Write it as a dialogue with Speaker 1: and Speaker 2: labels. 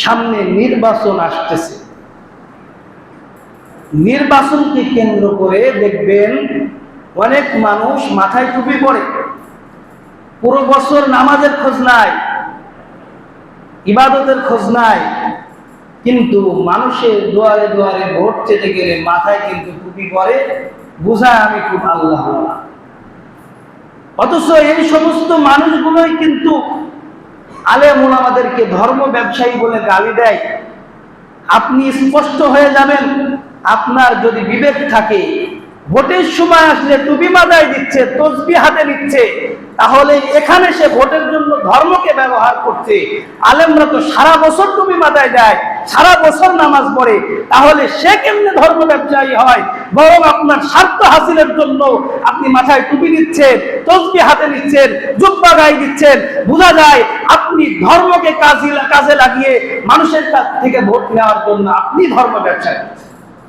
Speaker 1: সামনে নির্বাচন আসতেছে। নির্বাচনকে কেন্দ্র করে দেখবেন অনেক মানুষ মাথায় টুপি পরে, পুরো বছর নামাজের খোঁজ নাই, ইবাদতের খোঁজ নাই, কিন্তু মানুষের দুয়ারে দুয়ারে ভোট চেতে গেলে মাথায় কিন্তু টুপি পরে, বুঝায় আমি খুব আল্লাহ। অথচ এই সমস্ত মানুষগুলোই কিন্তু আলেম ওলামাদেরকে ধর্ম ব্যবসায়ী বলে গালি দেয়। আপনি স্পষ্ট হয়ে যাবেন, আপনার যদি বিবেক থাকে, ভোটের সময় আসলে টুপি মাথায় দিচ্ছে, তসবিহ হাতে নিচ্ছে, তাহলে এখানে সে ভোটের জন্য ধর্মকে ব্যবহার করছে। আলেমরা তো সারা বছর টুপি মাথায় দেয়, সারা বছর নামাজ পড়ে, তাহলে সে কেমনে ধর্ম ব্যবসায়ী হয়? বরং আপনার স্বার্থ হাসিলের জন্য আপনি মাথায় টুপি দিচ্ছেন, তসবিহ হাতে নিচ্ছেন, জুব্বা গায়ে দিচ্ছেন। বোঝা যায় আপনি ধর্মকে কাজে লাগিয়ে মানুষের কাছ থেকে ভোট নেওয়ার জন্য আপনি ধর্ম ব্যবসায়ী।